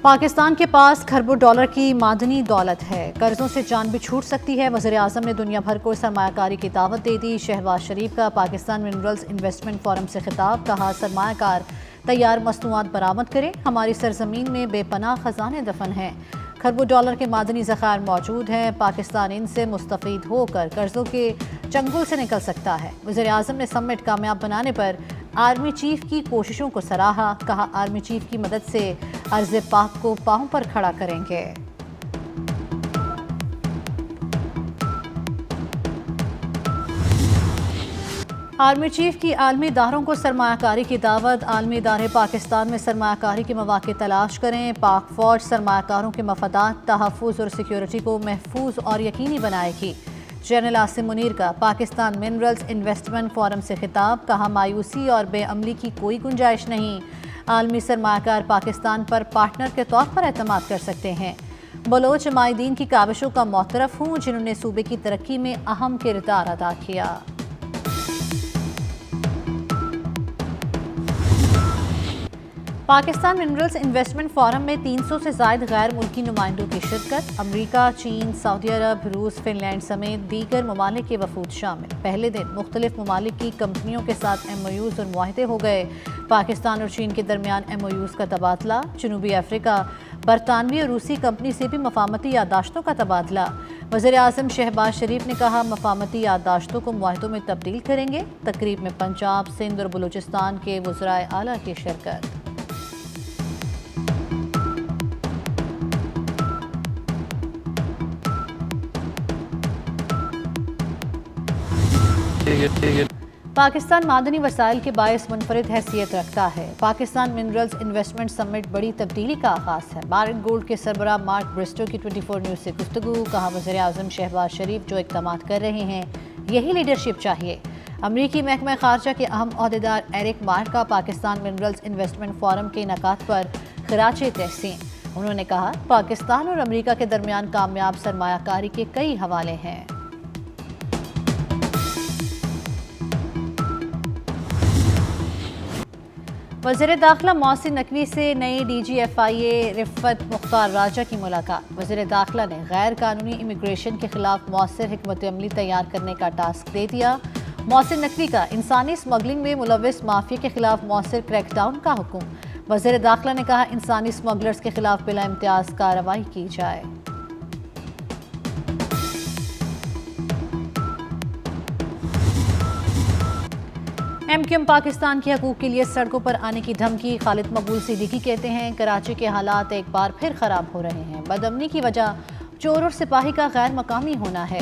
پاکستان کے پاس کھربوں ڈالر کی معدنی دولت ہے، قرضوں سے جان بھی چھوٹ سکتی ہے۔ وزیر اعظم نے دنیا بھر کو سرمایہ کاری کی دعوت دے دی۔ شہباز شریف کا پاکستان منرلز انویسٹمنٹ فورم سے خطاب، کہا سرمایہ کار تیار مصنوعات برآمد کریں، ہماری سرزمین میں بے پناہ خزانے دفن ہیں، کھربوں ڈالر کے معدنی ذخائر موجود ہیں، پاکستان ان سے مستفید ہو کر قرضوں کے چنگل سے نکل سکتا ہے۔ وزیر اعظم نے سمٹ کامیاب بنانے پر آرمی چیف کی کوششوں کو سراہا، کہا آرمی چیف کی مدد سے ارض پاک کو پاؤں پر کھڑا کریں گے۔ آرمی چیف کی عالمی اداروں کو سرمایہ کاری کی دعوت، عالمی ادارے پاکستان میں سرمایہ کاری کے مواقع تلاش کریں، پاک فوج سرمایہ کاروں کے مفادات، تحفظ اور سیکیورٹی کو محفوظ اور یقینی بنائے گی۔ جنرل عاصم منیر کا پاکستان منرلز انویسٹمنٹ فورم سے خطاب، کہا مایوسی اور بے عملی کی کوئی گنجائش نہیں، عالمی سرمایہ کار پاکستان پر پارٹنر کے طور پر اعتماد کر سکتے ہیں۔ بلوچ مائدین کی کاوشوں کا معترف ہوں جنہوں نے صوبے کی ترقی میں اہم کردار ادا کیا۔ پاکستان منرلز انویسٹمنٹ فورم میں 300 سے زائد غیر ملکی نمائندوں کی شرکت، امریکہ، چین، سعودی عرب، روس، فن لینڈ سمیت دیگر ممالک کے وفود شامل۔ پہلے دن مختلف ممالک کی کمپنیوں کے ساتھ ایم او یوز اور معاہدے ہو گئے، پاکستان اور چین کے درمیان ایم او یوز کا تبادلہ، جنوبی افریقہ، برطانوی اور روسی کمپنی سے بھی مفاہمتی یادداشتوں کا تبادلہ۔ وزیر اعظم شہباز شریف نے کہا مفاہمتی یادداشتوں کو معاہدوں میں تبدیل کریں گے۔ تقریب میں پنجاب، سندھ اور بلوچستان کے وزرائے اعلیٰ کی شرکت۔ پاکستان معدنی وسائل کے باعث منفرد حیثیت رکھتا ہے۔ پاکستان منرلز انویسٹمنٹ سمٹ بڑی تبدیلی کا آغاز ہے۔ بارٹ گولڈ کے سربراہ مارک برسٹو کی 24 نیوز سے گفتگو، کہا وزیر اعظم شہباز شریف جو اقدامات کر رہے ہیں یہی لیڈرشپ چاہیے۔ امریکی محکمہ خارجہ کے اہم عہدیدار ایرک مار کا پاکستان منرلز انویسٹمنٹ فورم کے انعقاد پر خراج تحسین۔ انہوں نے کہا پاکستان اور امریکہ کے درمیان کامیاب سرمایہ کاری کے کئی حوالے ہیں۔ وزیر داخلہ محسن نقوی سے نئی ڈی جی ایف آئی اے رفعت مختار راجہ کی ملاقات۔ وزیر داخلہ نے غیر قانونی امیگریشن کے خلاف مؤثر حکمت عملی تیار کرنے کا ٹاسک دے دیا۔ محسن نقوی کا انسانی اسمگلنگ میں ملوث مافیا کے خلاف مؤثر کریک ڈاؤن کا حکم۔ وزیر داخلہ نے کہا انسانی اسمگلرز کے خلاف بلا امتیاز کارروائی کی جائے۔ ایم کیو ایم پاکستان کے حقوق کے لیے سڑکوں پر آنے کی دھمکی، خالد مقبول صدیقی کہتے ہیں کراچی کے حالات ایک بار پھر خراب ہو رہے ہیں، بدامنی کی وجہ چور اور سپاہی کا غیر مقامی ہونا ہے،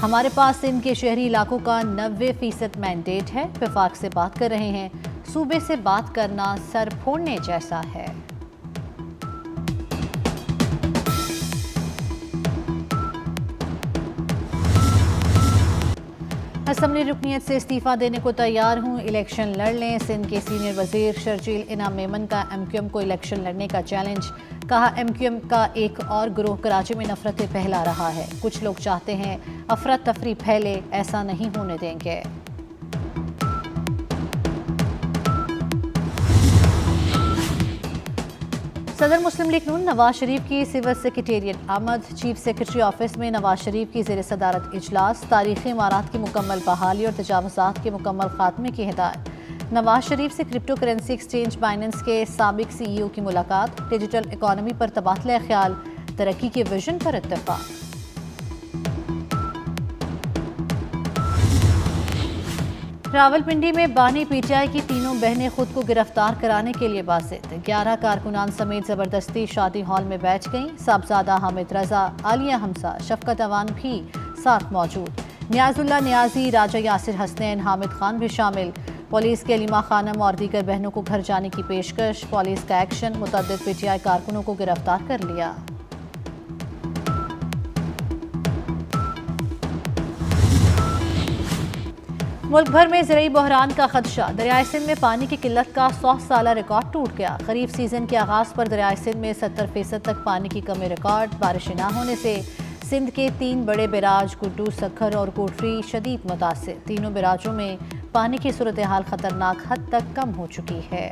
ہمارے پاس سندھ کے شہری علاقوں کا 90% مینڈیٹ ہے، وفاق سے بات کر رہے ہیں، صوبے سے بات کرنا سر پھوڑنے جیسا ہے۔ اسمبلی رکنیت سے استعفیٰ دینے کو تیار ہوں، الیکشن لڑ لیں، سندھ کے سینئر وزیر شرجیل انعام میمن کا ایم کیو ایم کو الیکشن لڑنے کا چیلنج، کہا ایم کیو ایم کا ایک اور گروہ کراچی میں نفرتیں پھیلا رہا ہے، کچھ لوگ چاہتے ہیں افراتفری پھیلے، ایسا نہیں ہونے دیں گے۔ صدر مسلم لیگ نون نواز شریف کی سول سیکریٹریٹ آمد، چیف سیکریٹری آفس میں نواز شریف کی زیر صدارت اجلاس، تاریخی عمارات کی مکمل بحالی اور تجاوزات کے مکمل خاتمے کی ہدایت۔ نواز شریف سے کرپٹو کرنسی ایکسچینج بائننس کے سابق سی ای او کی ملاقات، ڈیجیٹل اکانومی پر تبادلہ خیال، ترقی کے ویژن پر اتفاق۔ راولپنڈی میں بانی پی ٹی آئی کی تینوں بہنیں خود کو گرفتار کرانے کے لیے بازد، 11 کارکنان سمیت زبردستی شادی ہال میں بیٹھ گئیں، صاحبزادہ حامد رضا، عالیہ حمزہ، شفقت اوان بھی ساتھ موجود، نیاز اللہ نیازی، راجہ یاسر حسنین، حامد خان بھی شامل۔ پولیس کے علیمہ خانم اور دیگر بہنوں کو گھر جانے کی پیشکش، پولیس کا ایکشن، متعدد پی ٹی آئی کارکنوں کو گرفتار کر لیا۔ ملک بھر میں زرعی بحران کا خدشہ، دریائے سندھ میں پانی کی قلت کا 100 سالہ ریکارڈ ٹوٹ گیا، خریف سیزن کے آغاز پر دریائے سندھ میں 70% تک پانی کی کمی ریکارڈ، بارشیں نہ ہونے سے سندھ کے 3 بڑے بیراج گڈو، سکھر اور کوٹری شدید متاثر، تینوں بیراجوں میں پانی کی صورتحال خطرناک حد تک کم ہو چکی ہے۔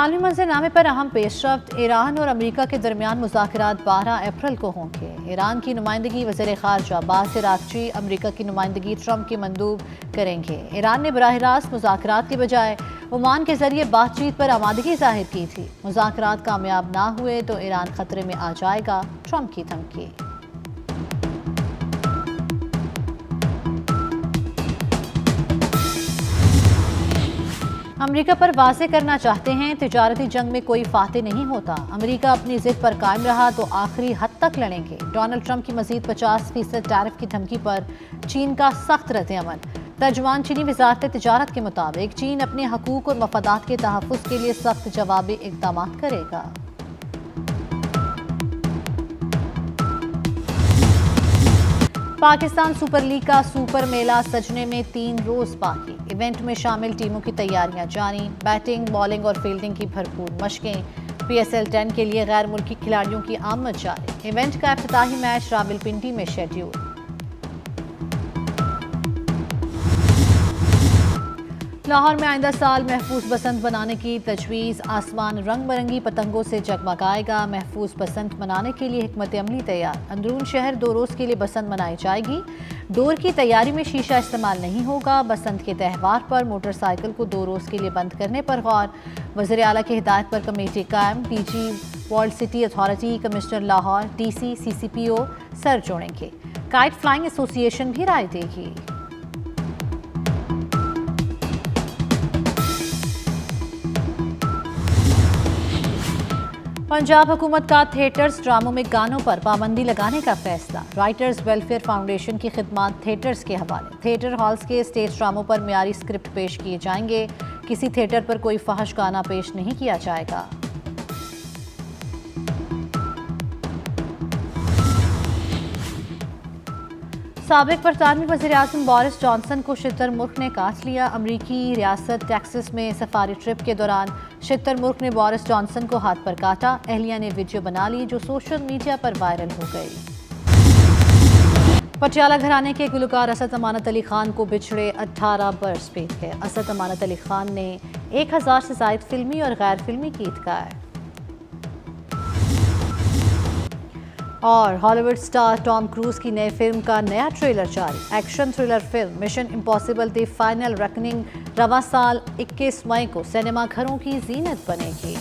عالمی منظرنامے پر اہم پیش رفت، ایران اور امریکہ کے درمیان مذاکرات 12 اپریل کو ہوں گے۔ ایران کی نمائندگی وزیر خارجہ عباس عراقچی، امریکہ کی نمائندگی ٹرمپ کے مندوب کریں گے۔ ایران نے براہ راست مذاکرات کے بجائے عمان کے ذریعے بات چیت پر آمادگی ظاہر کی تھی۔ مذاکرات کامیاب نہ ہوئے تو ایران خطرے میں آ جائے گا، ٹرمپ کی دھمکی۔ امریکہ پر واضح کرنا چاہتے ہیں تجارتی جنگ میں کوئی فاتح نہیں ہوتا، امریکہ اپنی ضد پر قائم رہا تو آخری حد تک لڑیں گے۔ ڈونلڈ ٹرمپ کی مزید 50% ٹیرف کی دھمکی پر چین کا سخت رد عمل۔ ترجمان چینی وزارت تجارت کے مطابق چین اپنے حقوق اور مفادات کے تحفظ کے لیے سخت جوابی اقدامات کرے گا۔ پاکستان سپر لیگ کا سپر میلہ سجنے میں 3 روز باقی، ایونٹ میں شامل ٹیموں کی تیاریاں جاری، بیٹنگ، بالنگ اور فیلڈنگ کی بھرپور مشقیں۔ PSL 10 کے لیے غیر ملکی کھلاڑیوں کی آمد جاری، ایونٹ کا افتتاحی میچ راولپنڈی میں شیڈیول۔ لاہور میں آئندہ سال محفوظ بسنت منانے کی تجویز، آسمان رنگ برنگی پتنگوں سے جگمگائے گا۔ محفوظ بسنت منانے کے لیے حکمت عملی تیار، اندرون شہر 2 روز کے لیے بسنت منائی جائے گی۔ ڈور کی تیاری میں شیشہ استعمال نہیں ہوگا۔ بسنت کے تہوار پر موٹر سائیکل کو 2 روز کے لیے بند کرنے پر غور، وزیر اعلیٰ کی ہدایت پر کمیٹی قائم۔ DG world city authority, commissioner Lahore, DC CCPO سر جوڑیں گے۔ کائٹ فلائنگ ایسوسی ایشن بھی رائے دے گی۔ پنجاب حکومت کا تھیٹرز ڈراموں میں گانوں پر پابندی لگانے کا فیصلہ، رائٹرز ویلفیئر فاؤنڈیشن کی خدمات تھیٹرز کے حوالے۔ تھیٹر ہالز کے اسٹیج ڈراموں پر معیاری اسکرپٹ پیش کیے جائیں گے، کسی تھیٹر پر کوئی فحش گانا پیش نہیں کیا جائے گا۔ سابق برطانوی وزیر اعظم بورس جانسن کو شتر ملک نے کاٹ لیا۔ امریکی ریاست ٹیکسس میں سفاری ٹرپ کے دوران شتر ملک نے بورس جانسن کو ہاتھ پر کاٹا۔ اہلیہ نے ویڈیو بنا لی جو سوشل میڈیا پر وائرل ہو گئی۔ پٹیالہ گھرانے کے گلوکار اسد امانت علی خان کو بچھڑے 18 برس بیت گئے۔ اسد امانت علی خان نے 1000 سے زائد فلمی اور غیر فلمی گیت گائے۔ اور ہالی ووڈ سٹار ٹام کروز کی نئے فلم کا نیا ٹریلر جاری۔ Action thriller film mission impossible the final reckoning رواں سال 21 مئی کو سینما گھروں کی زینت بنے گی۔